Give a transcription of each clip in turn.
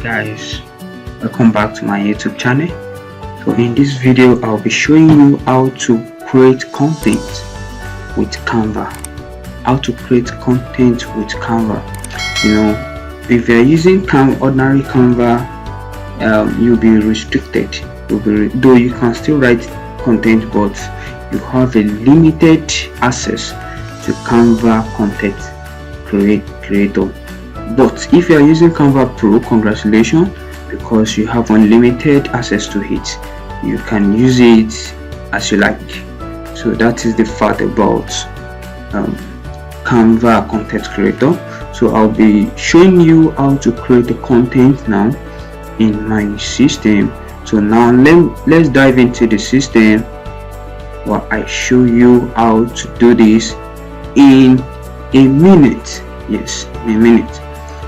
Guys, welcome back to my YouTube channel. So in this video I'll be showing you how to create content with Canva, how to create content with Canva. If you're using ordinary Canva, you'll be restricted. Though you can still write content, but you have a limited access to Canva content creator. But if you are using Canva Pro, congratulations, because you have unlimited access to it. You can use it as you like. So that is the fact about Canva content creator. So I'll be showing you how to create the content now in my system. So now let's dive into the system while I show you how to do this in a minute. Yes, in a minute.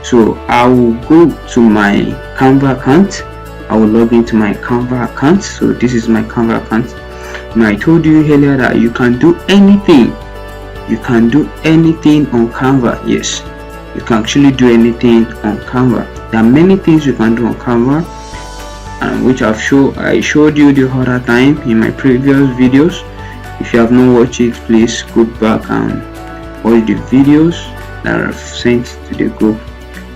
So I will go to my Canva account. I will log into my Canva account. So this is my Canva account. Now I told you earlier that you can do anything. You can do anything on Canva. Yes, you can actually do anything on Canva. There are many things you can do on Canva, and which I showed you the other time in my previous videos. If you have not watched it, please go back and watch the videos that I've sent to the group.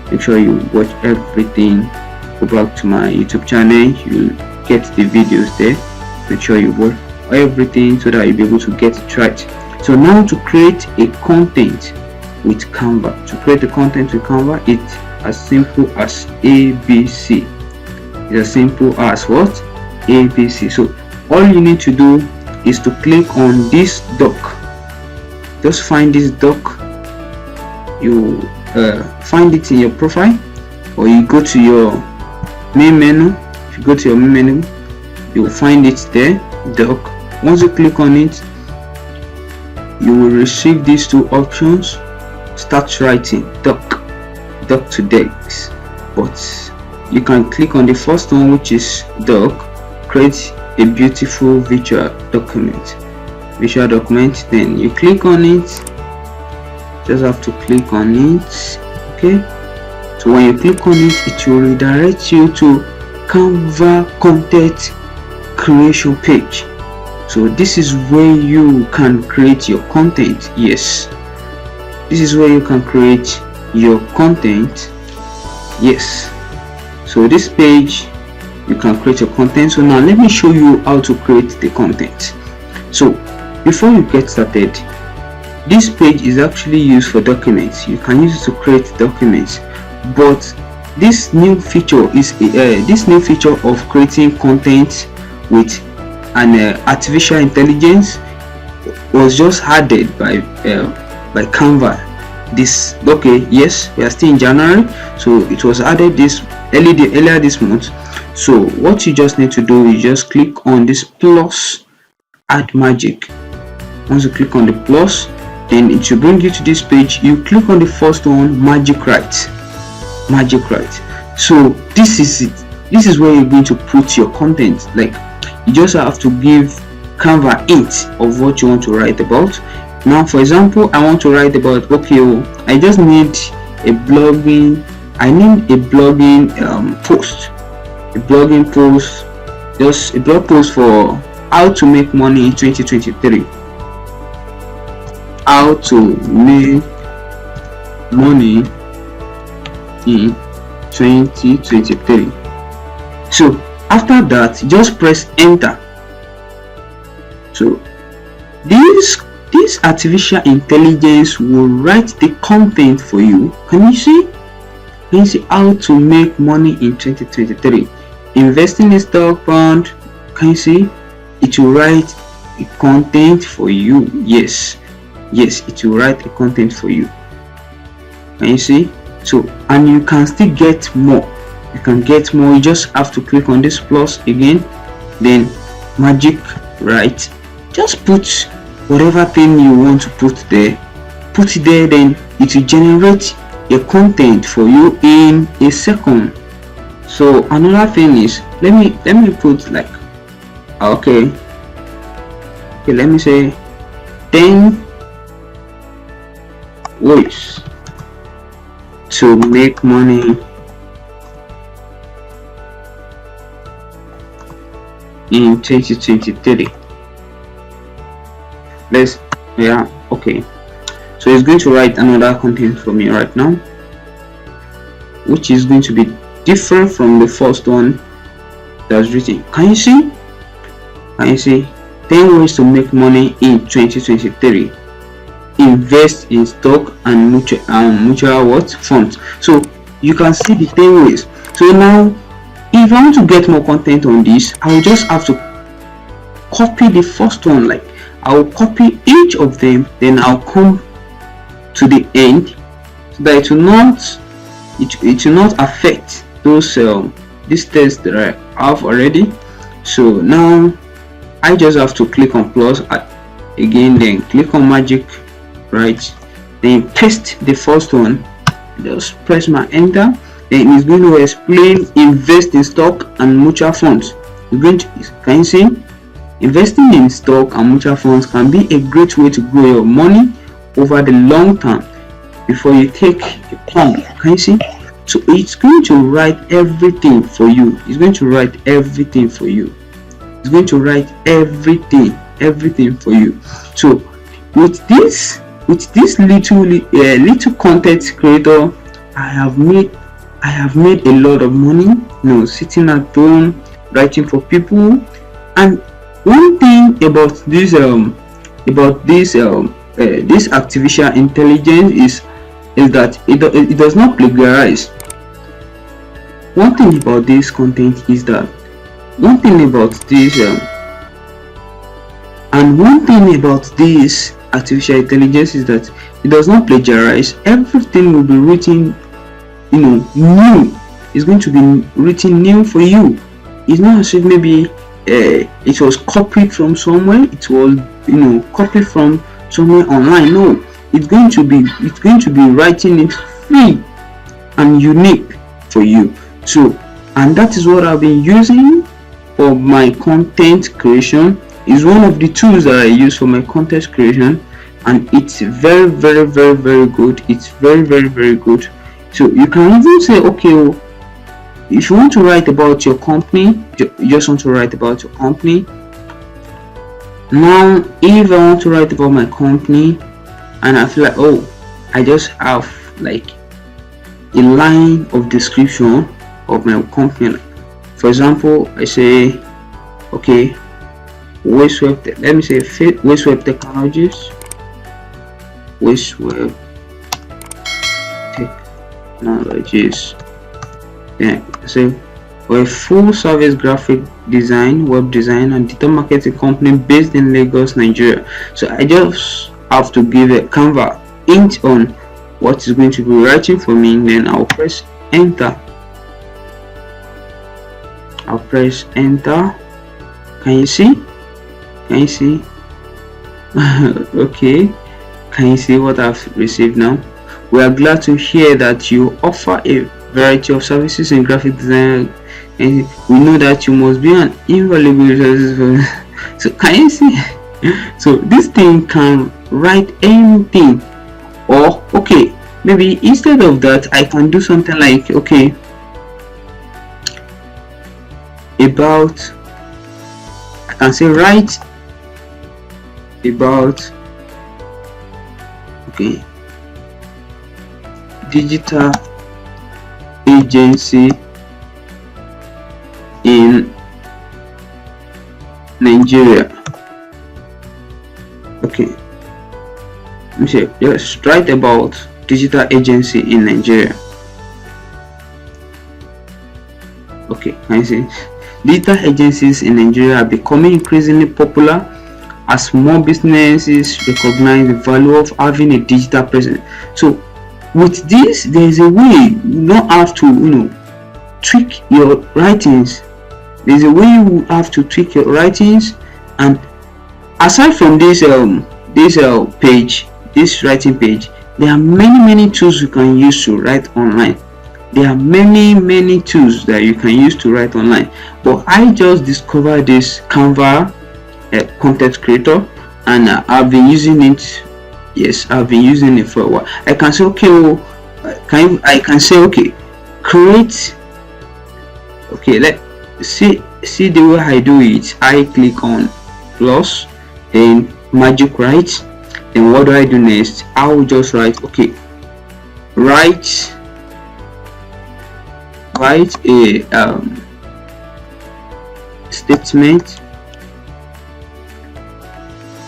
Make sure you watch everything. Go back to my YouTube channel, you'll get the videos there. Make sure you watch everything so that you'll be able to get it right. So now to create a content with Canva. To create a content with Canva, it's as simple as ABC. It's as simple as what? ABC. So all you need to do is to click on this doc. Just find this doc. You find it in your profile, or you go to your main menu. If you go to your main menu, you will find it there, doc. Once you click on it, you will receive these two options. Start writing, doc to decks. But you can click on the first one, which is doc. Create a beautiful visual document. Then you click on it. Just have to click on it. Okay, so when you click on it, it will redirect you to Canva content creation page. So this is where you can create your content. Yes, this is where you can create your content. Yes, so this page you can create your content. So now let me show you how to create the content. So before you get started, this page is actually used for documents. You can use it to create documents, but this new feature is of creating content with an artificial intelligence was just added by Canva. Yes, we are still in January, so it was added earlier this month. So what you just need to do is just click on this plus, add magic. Once you click on the plus, then it will bring you to this page. You click on the first one, Magic Write. So this is it. This is where you're going to put your content. Like, you just have to give Canva hint of what you want to write about. Now for example, I want to write about I just need a blogging post, just a blog post for how to make money in 2023. How to make money in 2023. So after that, just press enter. So this artificial intelligence will write the content for you. Can you see how to make money in 2023? Investing in stock fund. Can you see? It will write the content for you. Yes, it will write a content for you. Can you see? So, and you can still get more. You just have to click on this plus again, then Magic Write. Just put whatever thing you want to put there, then it will generate a content for you in a second. So another thing is, let me put like, okay, let me say 10 ways to make money in 2023. Okay, so it's going to write another content for me right now, which is going to be different from the first one that's written. Can you see 10 ways to make money in 2023? Invest in stock and mutual funds. So you can see the 10 ways. So now if I want to get more content on this, I will just have to copy the first one. Like I will copy each of them, then I'll come to the end so that it will not affect those these tests that I have already. So now I just have to click on plus again, then click on Magic Write, then paste the first one, just press my enter. Then it's going to explain invest in stock and mutual funds. Can you see? Investing in stock and mutual funds can be a great way to grow your money over the long term before you take a plunge. Can you see? So it's going to write everything for you. It's going to write everything for you. It's going to write everything for you. So with this little content creator, I have made a lot of money, sitting at home writing for people. And one thing about this artificial intelligence is that it does not plagiarize. One thing about this content is that one thing about this artificial intelligence is that it does not plagiarize. Everything will be written new. It's going to be written new for you. It's not as if maybe it was copied from somewhere, it was copied from somewhere online. No, it's going to be writing it free and unique for you. So, and that is what I've been using for my content creation. Is one of the tools that I use for my content creation, and it's very good. It's very good. So you can even say, okay, if you want to write about your company, you just want to write about your company. Now if I want to write about my company and I feel like, oh, I just have like a line of description of my company. For example, I say, okay, Web Technologies, Web Technologies. Yeah, so we're a full service graphic design, web design and digital marketing company based in Lagos, Nigeria. So I just have to give a Canva hint on what is going to be writing for me, then I'll press enter. Can you see? Okay, can you see what I've received now? We are glad to hear that you offer a variety of services in graphic design, and we know that you must be an invaluable resource for. So can you see? So this thing can write anything. Or okay, maybe instead of that I can do something like, okay, about, I can say write about, okay, digital agency in Nigeria. Okay, let me say, yes, write about digital agency in Nigeria. Okay, can you see? Digital agencies in Nigeria are becoming increasingly popular as more businesses recognize the value of having a digital presence. So with this, there is a way you don't have to tweak your writings. There's a way you have to tweak your writings. And aside from this writing page, there are many tools you can use to write online. There are many tools that you can use to write online, but I just discovered this Canva content creator, and I've been using it. Yes, I've been using it for a while. I can say, okay, I can say, okay, create. Okay, let's see. see the way I do it. I click on plus, then Magic Write. Then what do I do next? I will just write, okay, write a statement.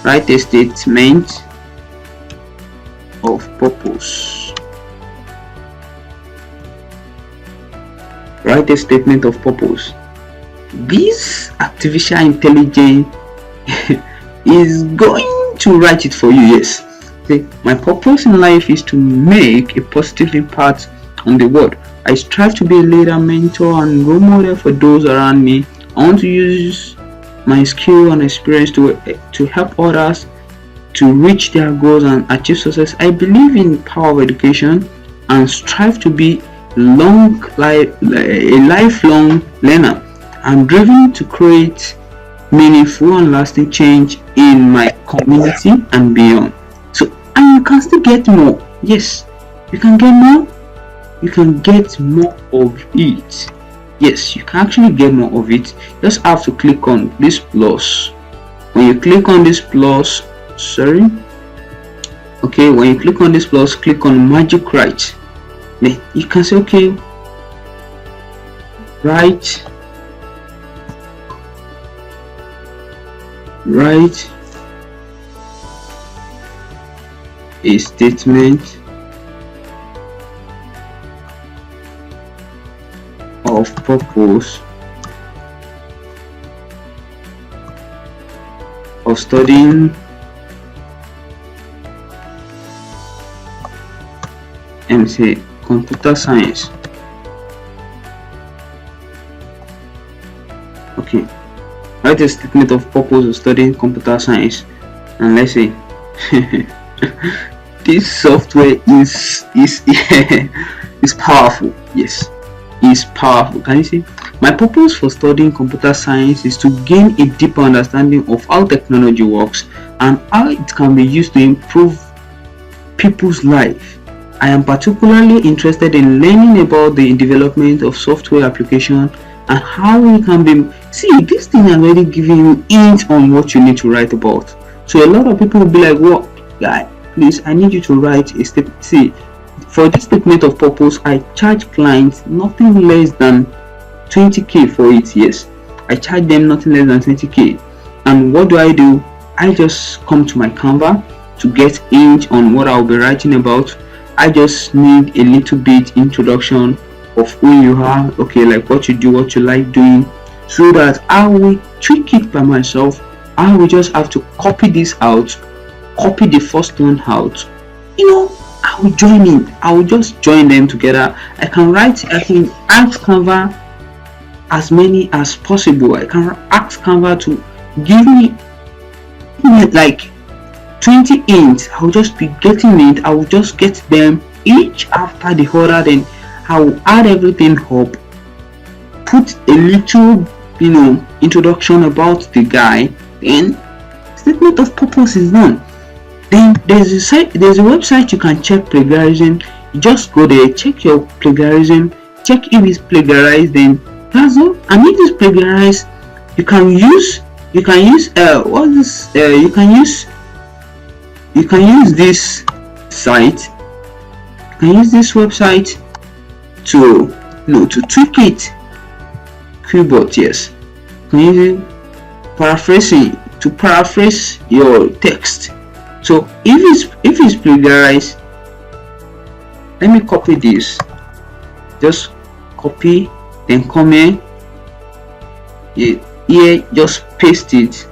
Write a statement of purpose. Write a statement of purpose. This artificial intelligence is going to write it for you. Yes. See, my purpose in life is to make a positive impact on the world. I strive to be a leader, mentor, and role model for those around me. I want to use my skill and experience to help others to reach their goals and achieve success. I believe in the power of education and strive to be a lifelong learner. I'm driven to create meaningful and lasting change in my community and beyond. So, and you can still get more. Yes, you can get more. You can get more of it. Yes, you can actually get more of it. Just have to click on this plus. When you click on this plus, when you click on this plus, click on Magic Write. Then you can say, okay, write a statement of purpose of studying and say computer science. Okay, write a statement of purpose of studying computer science, and let's say this software is is powerful. Yes, is powerful. Can you see? My purpose for studying computer science is to gain a deeper understanding of how technology works and how it can be used to improve people's life. I am particularly interested in learning about the development of software application and how we can be. See, this thing is already giving you hints on what you need to write about. So a lot of people will be like, "What, guy? Please, I need you to write a statement." See, for this statement of purpose, I charge clients nothing less than 20k for it. Yes, I charge them nothing less than 20k. And what do? I just come to my Canva to get hints on what I'll be writing about. I just need a little bit introduction of who you are, okay, like what you do, what you like doing, so that I will tweak it by myself. I will just have to copy this out, copy the first one out, I will join in. I will just join them together. I can ask Canva as many as possible. I can ask Canva to give me like 20 hints. I'll just be getting it. I will just get them each after the other. Then I will add everything up, put a little introduction about the guy, then statement of purpose is done. Then there's a website you can check plagiarism. You just go there, check your plagiarism, check if it's plagiarized, then that's all. And if it's plagiarized, you can use this site. You can use this website to tweak it. Keyboard, yes. You can use it to paraphrase your text. So if it's plagiarized, let me copy this. Just copy, then comment here, just paste it,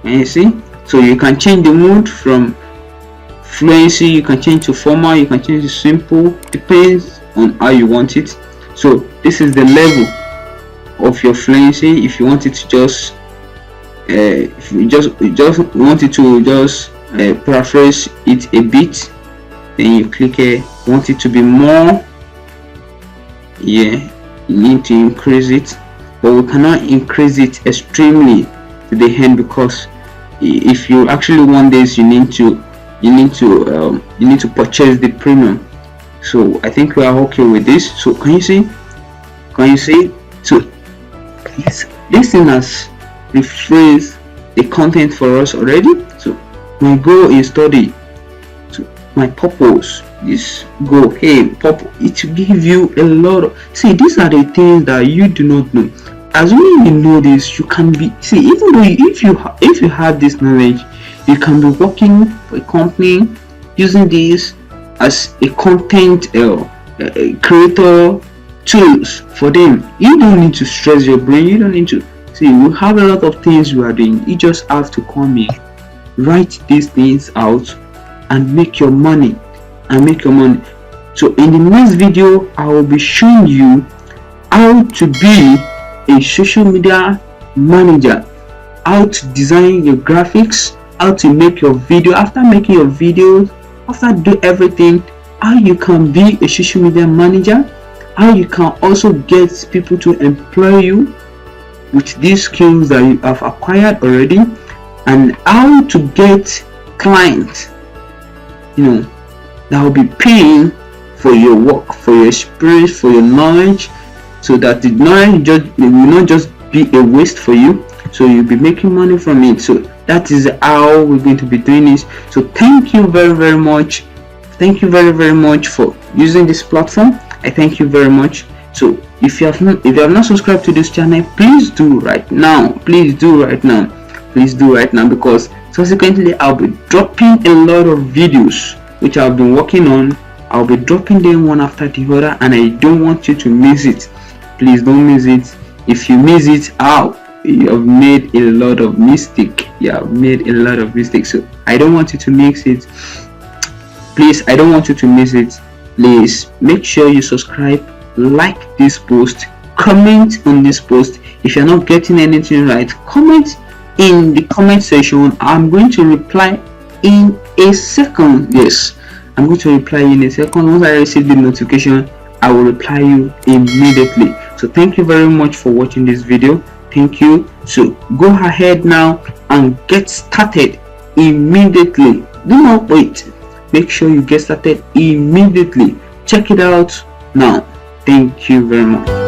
and you see. So you can change the mode from fluency, you can change to formal, you can change to simple, depends on how you want it. So this is the level of your fluency. If you want it to just if you just wanted to just paraphrase it a bit, then you click here. Want it to be more, you need to increase it, but we cannot increase it extremely to the end, because if you actually want this, you need to purchase the premium. So I think we are okay with this. So can you see So this thing has rephrased the content for us already. So my goal is study. So my purpose is go. Hey, purpose, it will give you a lot of, see, these are the things that you do not know. As when you know this, you can be, see, even though if you have this knowledge, you can be working for a company using this as a content creator tools for them. You don't need to stress your brain. You don't need to, see, you have a lot of things you are doing. You just have to come in, write these things out, and make your money. So in the next video, I will be showing you how to be a social media manager, how to design your graphics, how to make your video. After making your videos, after do everything, how you can be a social media manager, how you can also get people to employ you with these skills that you have acquired already, and how to get clients, that will be paying for your work, for your experience, for your knowledge, so that the knowledge will not just be a waste for you, so you'll be making money from it. So that is how we're going to be doing this. So thank you very much. Thank you very much for using this platform. I thank you very much. So if you have not subscribed to this channel, please do right now. Please do right now, because subsequently I'll be dropping a lot of videos which I've been working on. I'll be dropping them one after the other, and I don't want you to miss it. Please don't miss it. If you miss it, you have made a lot of mistake. So I don't want you to miss it. Please, I don't want you to miss it. Please make sure you subscribe, like this post, comment on this post. If you're not getting anything right, comment in the comment section. I'm going to reply in a second. Yes, I'm going to reply in a second. Once I receive the notification, I will reply you immediately. So thank you very much for watching this video. Thank you. So go ahead now and get started immediately. Do not wait. Make sure you get started immediately. Check it out now. Thank you very much.